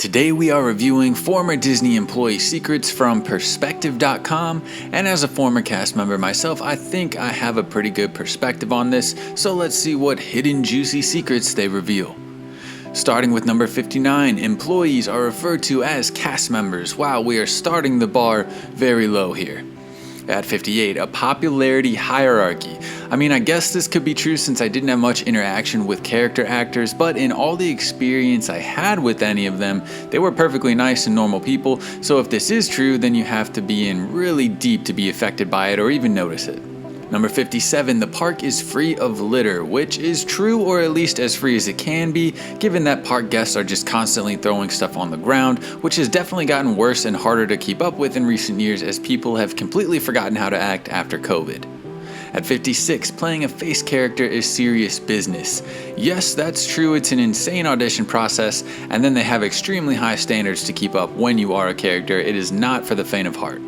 Today we are reviewing former Disney employee secrets from Perspective.com, and as a former cast member myself, I think I have a pretty good perspective on this, so let's see what hidden juicy secrets they reveal. Starting with number 59, employees are referred to as cast members. Wow, we are starting the bar very low here. At 58, a popularity hierarchy. I guess this could be true since I didn't have much interaction with character actors, but in all the experience I had with any of them, they were perfectly nice and normal people, so if this is true, then you have to be in really deep to be affected by it or even notice it. Number 57, the park is free of litter, which is true, or at least as free as it can be, given that park guests are just constantly throwing stuff on the ground, which has definitely gotten worse and harder to keep up with in recent years as people have completely forgotten how to act after COVID. At 56, playing a face character is serious business. Yes, that's true, it's an insane audition process, and then they have extremely high standards to keep up when you are a character. It is not for the faint of heart.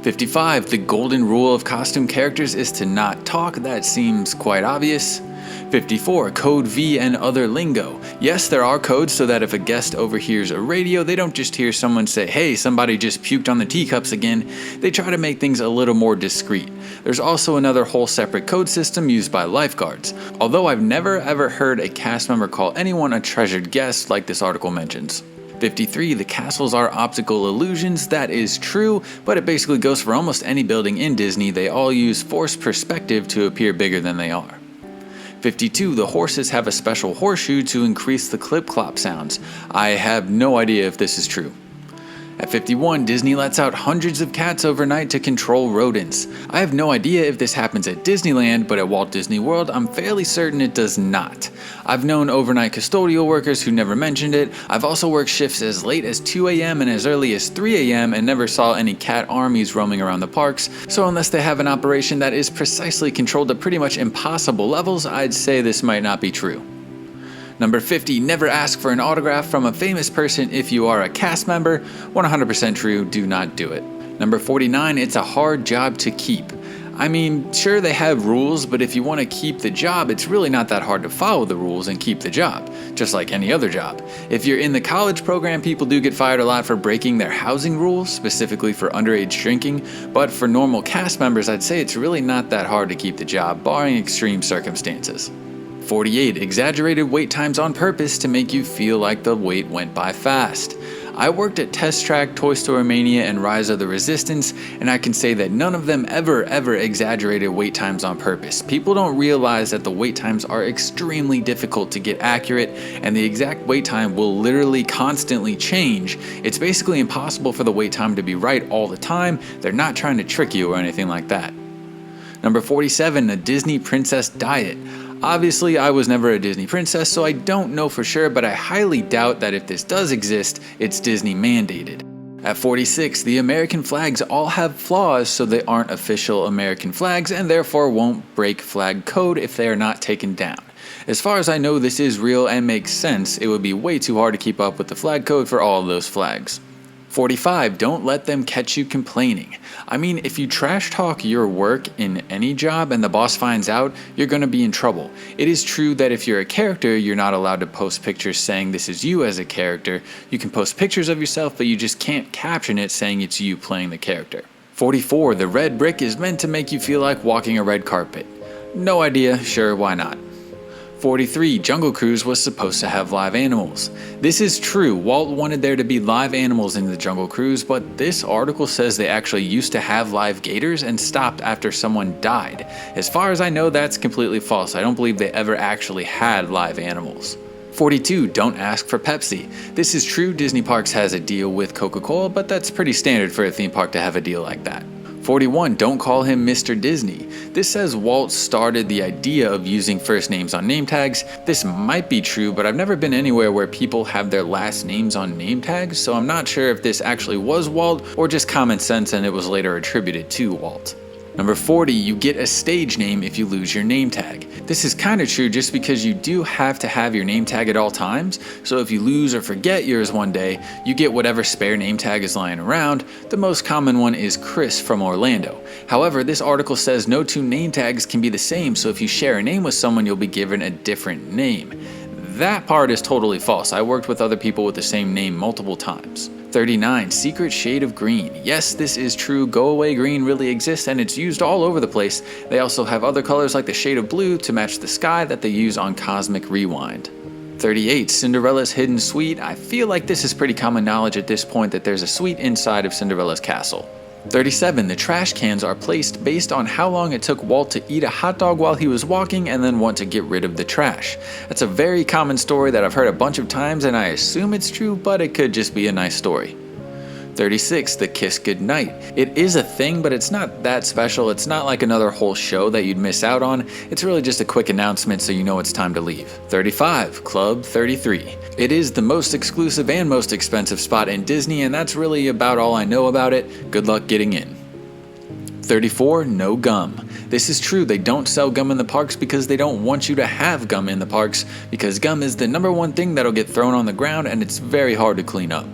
55, the golden rule of costume characters is to not talk. That seems quite obvious. 54, code V and other lingo. Yes, there are codes so that if a guest overhears a radio, they don't just hear someone say, "Hey, somebody just puked on the teacups again." They try to make things a little more discreet. There's also another whole separate code system used by lifeguards, although I've never ever heard a cast member call anyone a treasured guest like this article mentions. 53, the castles are optical illusions. That is true, but it basically goes for almost any building in Disney. They all use forced perspective to appear bigger than they are. 52, the horses have a special horseshoe to increase the clip-clop sounds. I have no idea if this is true. At 51, Disney lets out hundreds of cats overnight to control rodents. I have no idea if this happens at Disneyland, but at Walt Disney World, I'm fairly certain it does not. I've known overnight custodial workers who never mentioned it. I've also worked shifts as late as 2 a.m. and as early as 3 a.m. and never saw any cat armies roaming around the parks, so unless they have an operation that is precisely controlled at pretty much impossible levels, I'd say this might not be true. Number 50, never ask for an autograph from a famous person if you are a cast member. 100% true, do not do it. Number 49, it's a hard job to keep. Sure they have rules, but if you want to keep the job, it's really not that hard to follow the rules and keep the job, just like any other job. If you're in the college program, people do get fired a lot for breaking their housing rules, specifically for underage drinking, but for normal cast members, I'd say it's really not that hard to keep the job, barring extreme circumstances. 48, exaggerated wait times on purpose to make you feel like the wait went by fast. I worked at Test Track, Toy Story Mania, and Rise of the Resistance, and I can say that none of them ever exaggerated wait times on purpose. People don't realize that the wait times are extremely difficult to get accurate, and the exact wait time will literally constantly change. It's basically impossible for the wait time to be right all the time. They're not trying to trick you or anything like that. Number 47, a Disney princess diet. Obviously, I was never a Disney princess, so I don't know for sure, but I highly doubt that if this does exist, it's Disney mandated. At 46, the American flags all have flaws, so they aren't official American flags and therefore won't break flag code if they are not taken down. As far as I know, this is real and makes sense. It would be way too hard to keep up with the flag code for all of those flags. 45, don't let them catch you complaining. If you trash talk your work in any job and the boss finds out, you're going to be in trouble. It is true that if you're a character, you're not allowed to post pictures saying this is you as a character. You can post pictures of yourself, but you just can't caption it saying it's you playing the character. 44, the red brick is meant to make you feel like walking a red carpet. No idea, sure, why not? 43, Jungle Cruise was supposed to have live animals. This is true, Walt wanted there to be live animals in the Jungle Cruise, but this article says they actually used to have live gators and stopped after someone died. As far as I know, that's completely false. I don't believe they ever actually had live animals. 42, don't ask for Pepsi. This is true, Disney Parks has a deal with Coca-Cola, but that's pretty standard for a theme park to have a deal like that. 41, don't call him Mr. Disney. This says Walt started the idea of using first names on name tags. This might be true, but I've never been anywhere where people have their last names on name tags, so I'm not sure if this actually was Walt or just common sense and it was later attributed to Walt. Number 40, you get a stage name if you lose your name tag. This is kind of true just because you do have to have your name tag at all times, so if you lose or forget yours one day, you get whatever spare name tag is lying around. The most common one is Chris from Orlando. However, this article says no two name tags can be the same, so if you share a name with someone, you'll be given a different name. That part is totally false. I worked with other people with the same name multiple times. 39. Secret shade of green. Yes, this is true. Go away green really exists and it's used all over the place. They also have other colors like the shade of blue to match the sky that they use on Cosmic Rewind. 38. Cinderella's hidden suite. I feel like this is pretty common knowledge at this point that there's a suite inside of Cinderella's castle. 37. The trash cans are placed based on how long it took Walt to eat a hot dog while he was walking and then want to get rid of the trash. That's a very common story that I've heard a bunch of times and I assume it's true, but it could just be a nice story. 36. The kiss goodnight. It is a thing, but it's not that special. It's not like another whole show that you'd miss out on. It's really just a quick announcement so you know it's time to leave. 35. Club 33. It is the most exclusive and most expensive spot in Disney, and that's really about all I know about it. Good luck getting in. 34. No gum. This is true. They don't sell gum in the parks because they don't want you to have gum in the parks, because gum is the #1 thing that'll get thrown on the ground and it's very hard to clean up.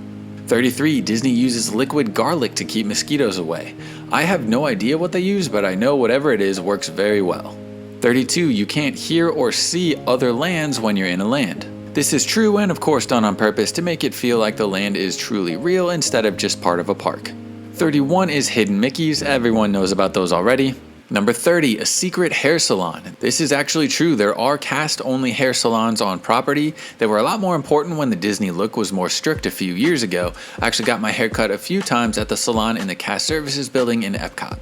33. Disney uses liquid garlic to keep mosquitoes away. I have no idea what they use, but I know whatever it is works very well. 32. You can't hear or see other lands when you're in a land. This is true and of course done on purpose to make it feel like the land is truly real instead of just part of a park. 31 is hidden Mickeys. Everyone knows about those already. Number 30, a secret hair salon. This is actually true. There are cast-only hair salons on property. They were a lot more important when the Disney look was more strict a few years ago. I actually got my hair cut a few times at the salon in the cast services building in Epcot.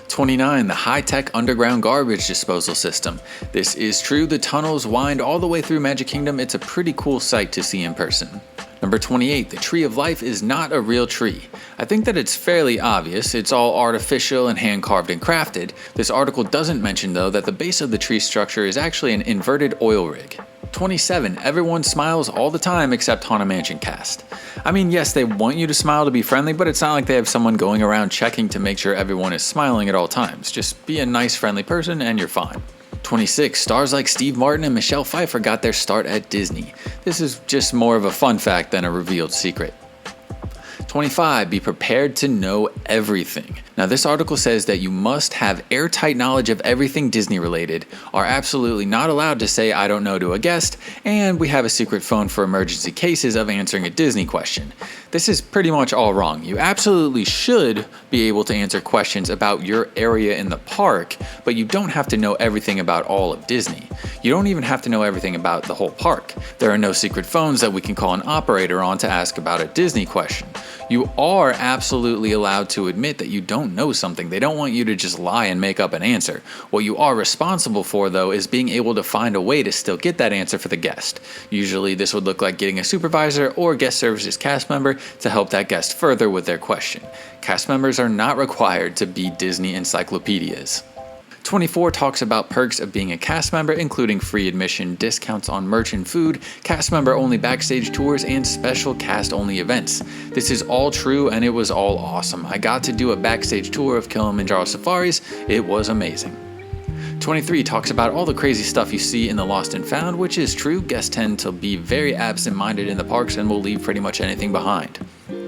29, the high-tech underground garbage disposal system. This is true. The tunnels wind all the way through Magic Kingdom. It's a pretty cool sight to see in person. Number 28, the Tree of Life is not a real tree. I think that it's fairly obvious. It's all artificial and hand-carved and crafted. This article doesn't mention, though, that the base of the tree structure is actually an inverted oil rig. 27, everyone smiles all the time except Haunted Mansion cast. I mean, yes, they want you to smile to be friendly, but it's not like they have someone going around checking to make sure everyone is smiling at all times. Just be a nice, friendly person and you're fine. 26, stars like Steve Martin and Michelle Pfeiffer got their start at Disney. This is just more of a fun fact than a revealed secret. 25, be prepared to know everything. Now this article says that you must have airtight knowledge of everything Disney related, are absolutely not allowed to say I don't know to a guest, and we have a secret phone for emergency cases of answering a Disney question. This is pretty much all wrong. You absolutely should be able to answer questions about your area in the park, but you don't have to know everything about all of Disney. You don't even have to know everything about the whole park. There are no secret phones that we can call an operator on to ask about a Disney question. You are absolutely allowed to admit that you don't know something. They don't want you to just lie and make up an answer. What you are responsible for, though, is being able to find a way to still get that answer for the guest. Usually this would look like getting a supervisor or guest services cast member to help that guest further with their question. Cast members are not required to be Disney encyclopedias. 24 talks about perks of being a cast member, including free admission, discounts on merch and food, cast member only backstage tours, and special cast only events. This is all true and it was all awesome. I got to do a backstage tour of Kilimanjaro Safaris. It was amazing. 23 talks about all the crazy stuff you see in the Lost and Found, which is true. Guests tend to be very absent-minded in the parks and will leave pretty much anything behind.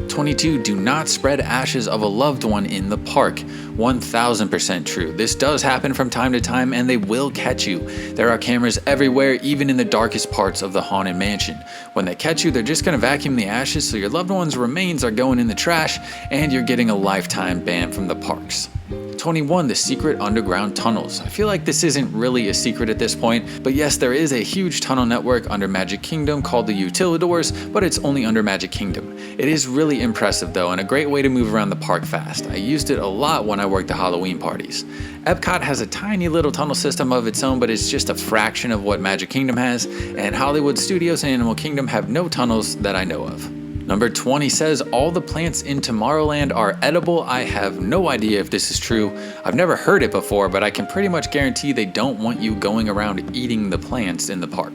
22, do not spread ashes of a loved one in the park. 1000% true. This does happen from time to time and they will catch you. There are cameras everywhere, even in the darkest parts of the Haunted Mansion. When they catch you, they're just going to vacuum the ashes so your loved one's remains are going in the trash and you're getting a lifetime ban from the parks. 21, the secret underground tunnels. I feel like this isn't really a secret at this point, but yes, there is a huge tunnel network under Magic Kingdom called the Utilidors, but it's only under Magic Kingdom. It is really impressive though, and a great way to move around the park fast. I used it a lot when I worked the Halloween parties. Epcot has a tiny little tunnel system of its own, but it's just a fraction of what Magic Kingdom has, and Hollywood Studios and Animal Kingdom have no tunnels that I know of. Number 20 says all the plants in Tomorrowland are edible. I have no idea if this is true. I've never heard it before, but I can pretty much guarantee they don't want you going around eating the plants in the park.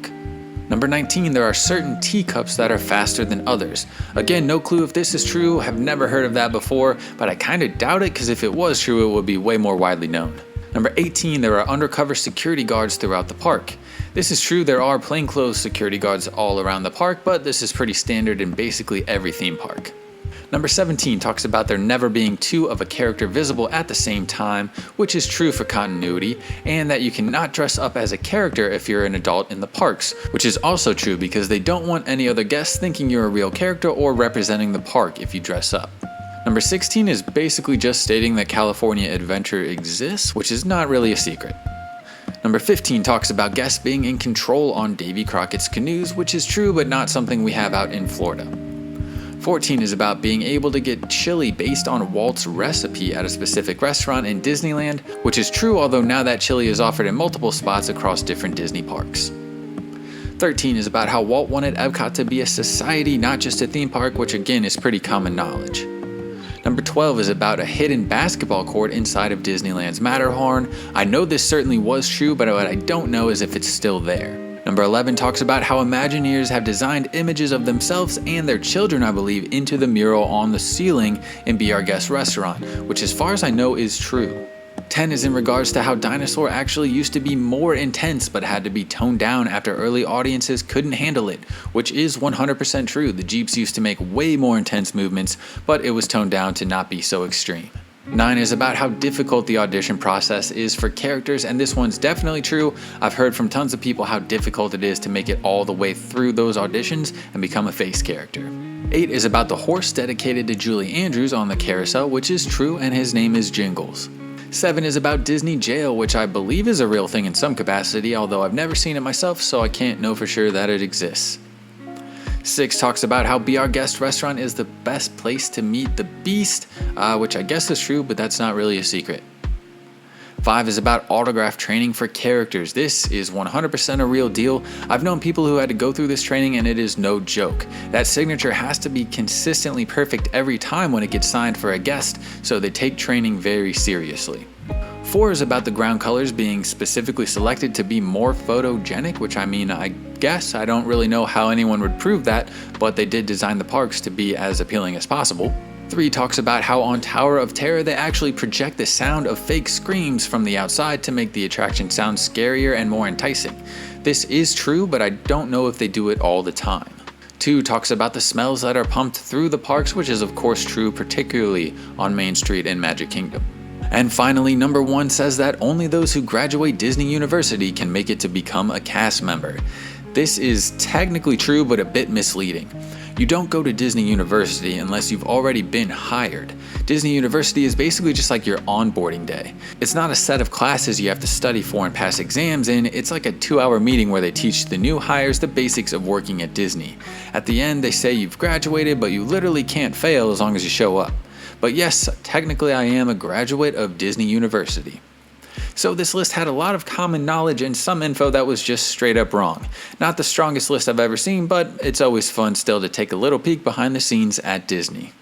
Number 19, there are certain teacups that are faster than others. Again, no clue if this is true. Have never heard of that before, but I kind of doubt it because if it was true, it would be way more widely known. Number 18, there are undercover security guards throughout the park. This is true, there are plainclothes security guards all around the park, but this is pretty standard in basically every theme park. Number 17 talks about there never being two of a character visible at the same time, which is true for continuity, and that you cannot dress up as a character if you're an adult in the parks, which is also true because they don't want any other guests thinking you're a real character or representing the park if you dress up. Number 16 is basically just stating that California Adventure exists, which is not really a secret. Number 15 talks about guests being in control on Davy Crockett's canoes, which is true but not something we have out in Florida. 14 is about being able to get chili based on Walt's recipe at a specific restaurant in Disneyland, which is true, although now that chili is offered in multiple spots across different Disney parks. 13 is about how Walt wanted Epcot to be a society, not just a theme park, which again is pretty common knowledge. Number 12 is about a hidden basketball court inside of Disneyland's Matterhorn. I know this certainly was true, but what I don't know is if it's still there. Number 11 talks about how Imagineers have designed images of themselves and their children, I believe, into the mural on the ceiling in Be Our Guest restaurant, which as far as I know is true. 10 is in regards to how Dinosaur actually used to be more intense but had to be toned down after early audiences couldn't handle it, which is 100% true. The Jeeps used to make way more intense movements, but it was toned down to not be so extreme. 9 is about how difficult the audition process is for characters, and this one's definitely true. I've heard from tons of people how difficult it is to make it all the way through those auditions and become a face character. 8 is about the horse dedicated to Julie Andrews on the carousel, which is true, and his name is Jingles. 7 is about Disney Jail, which I believe is a real thing in some capacity, although I've never seen it myself, so I can't know for sure that it exists. 6 talks about how Be Our Guest restaurant is the best place to meet the Beast, which I guess is true, but that's not really a secret. 5 is about autograph training for characters. This is 100% a real deal. I've known people who had to go through this training and it is no joke. That signature has to be consistently perfect every time when it gets signed for a guest, so they take training very seriously. 4 is about the ground colors being specifically selected to be more photogenic, which I guess I don't really know how anyone would prove that, but they did design the parks to be as appealing as possible. 3 talks about how on Tower of Terror they actually project the sound of fake screams from the outside to make the attraction sound scarier and more enticing. This is true, but I don't know if they do it all the time. 2 talks about the smells that are pumped through the parks, which is of course true, particularly on Main Street in Magic Kingdom. And finally, number 1 says that only those who graduate Disney University can make it to become a cast member. This is technically true, but a bit misleading. You don't go to Disney University unless you've already been hired. Disney University is basically just like your onboarding day. It's not a set of classes you have to study for and pass exams in, it's like a 2-hour meeting where they teach the new hires the basics of working at Disney. At the end, they say you've graduated, but you literally can't fail as long as you show up. But yes, technically I am a graduate of Disney University. So this list had a lot of common knowledge and some info that was just straight up wrong. Not the strongest list I've ever seen, but it's always fun still to take a little peek behind the scenes at Disney.